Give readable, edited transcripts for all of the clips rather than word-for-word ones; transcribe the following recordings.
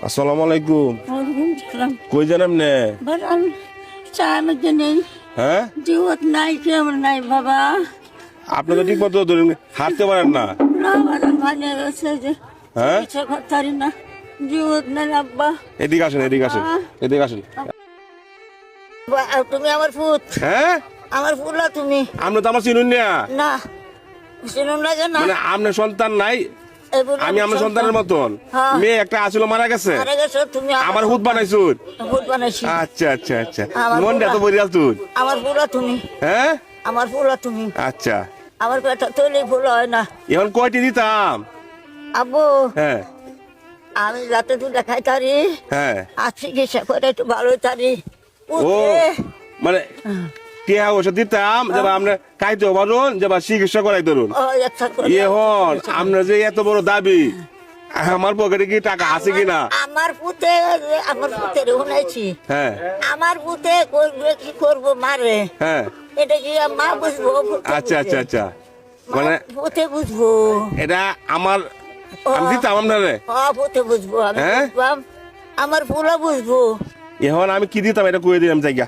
আসসালামু আলাইকুম। ওয়ালাইকুম আসসালাম। কই জানাম নে? বাজান চা আমাকে নেই, হ্যাঁ, জীবত নাই, কেমন নাই বাবা। আপনি তো ঠিক মতো হাঁটতে পারেন না। না বাজান ভাঙে গেছে যে হ্যাঁ, চিকিৎসা করতে পারি না, জীবত নাই আব্বা। এদিকে আসেন, এদিকে আসেন, এদিকে আসেন। তুমি আমার ফুট, হ্যাঁ, আমার ফুলা তুমি। আপনি তো আমার চিনুন না। না শুনুন না জানা, মানে আপনার সন্তান নাই, আমি আমার সন্তানের মতন। হ্যাঁ। মেয়ে একটা আসলে মারা গেছে, মারা গেছো তুমি, আমার হুদ বানাইছো। ফুট বানাইছি। আচ্ছা আচ্ছা আচ্ছা, আমার মন এত ফুলা। বরিয়াল তুই। আমার ফুলা তুমি, হ্যাঁ, আমার ফুলা তুমি। আচ্ছা, আমার পেটা তৈরি ফুল হয় না এখন কয়টি দিতাম? আব্বু। হ্যাঁ আমি যাতে তুই দেখাই তারি, হ্যাঁ। আর চিকিৎসা করে একটু ভালো তারি। ও মানে টিয়া ওষুধ দিতাম যেবা আপনি খাইতে পারুন, যেবা চিকিৎসা করাই ধরুন। এখন আপনার যে এত বড় দাবি, আমার পকেটে কি টাকা আছে কিনা? আমার পুতে, আমার পুতের শুনেছি, হ্যাঁ আমার পুতে করবে কি করবো মারে, হ্যাঁ, এটা কি মা বুঝবো? পুতে আচ্ছা আচ্ছা বুঝে। আচ্ছা, মা মানে পুতে বুঝবো। এটা আমার, আমি দিতাম আপনারে। পুতে বুঝবো, আমি হ্যাঁ? বুঝবাম, আমার ফুলা বুঝবো। এখন আমি কি দিতাম এটা কয়ে দিলাম জায়গা।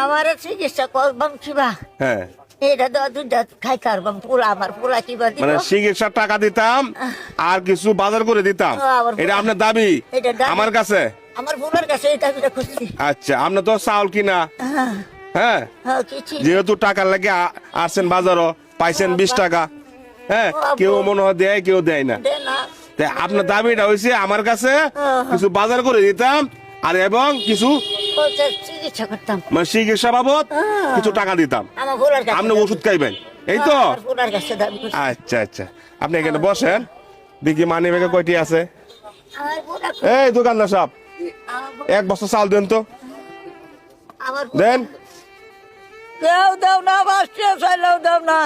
আমার চিকিৎসা করবাম কিবা, হ্যাঁ, এটা দুধ খাই কারবাম, ফুলা আমার ফুলা কিবা দিব। মানে চিকিৎসার টাকা দিতাম আর কিছু বাজার করে দিতাম, আবার এটা আপনার দাবি এটা দাবি। আমার কাছে। আমার ফুলার কাছে এটা খুঁজছি। আচ্ছা, আপনার তো চাউল কিনা। হ্যাঁ হ্যাঁ, হ্যাঁ, কিছু যেহেতু টাকার লাগে আসছেন বাজারও, পাইছেন 20 টাকা। হ্যাঁ, কেউ মনে হয় দেয়, কেউ দেয় না। দে না। তাই আপনার দাবিটা হয়েছে আমার কাছে কিছু বাজার করে দিতাম আর এবং কিছু বলছে চিকিৎসা করতাম, মানে চিকিৎসা বাবদ কিছু টাকা দিতাম। আমার ফুলার কাছে আপনি ওষুধ খাইবেন, এই তো। আমার ফুলার কাছে দাবি করছি। আচ্ছা আচ্ছা, আপনি এখানে বসেন, দেখি মানি ব্যাগে কয়টি আছে। আমার ফুলা, এই দোকানদার সাহেব, আমার ফুলা- এক বস্তা চাল দেন তো, আমার দেন। দেও দেও না, বাসটিও চাইলেও দেও না।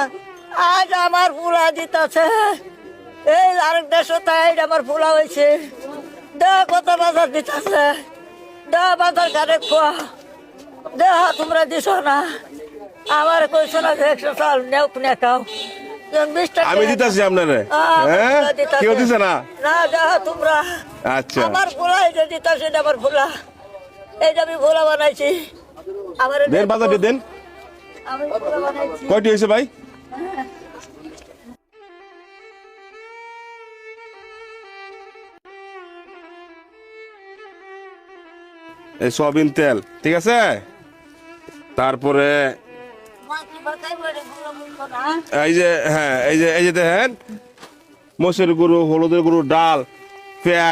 আজ আমার ফুলা দিতেছে, এই আরেকটা সপ্তাহে আমার ফুলা হয়েছে। দে কত বাজার দিতেছে, দে বাজার কারে খোয়া, দেহ তোমরা দিছ না। আমার কইছো না যে 100 চাল নেও কিনে খাও, 20 টাকা আমি দিতেছি আপনারে। আমার হ্যাঁ, ফুলা দিতাছে। কেউ দিছে না। না দেহ তোমরা, আচ্ছা, আমার ফুলা এটা দিতেছে, এটা আমার ফুলা, এইটা আমি ফুলা বানাইছি। আমার দেন বাজার দিয়ে দেন। আমি ফুলা বানাইছি। কয়টি হয়েছে ভাই? এই সয়াবিন তেল, ঠিক আছে। তারপরে মাছি বাতাই বলে ফুলা মুখো না। এই যে, হ্যাঁ, এই যে দেখেন, মোষের গরু, হলুদের গরু, ডাল, পেঁয়াজ।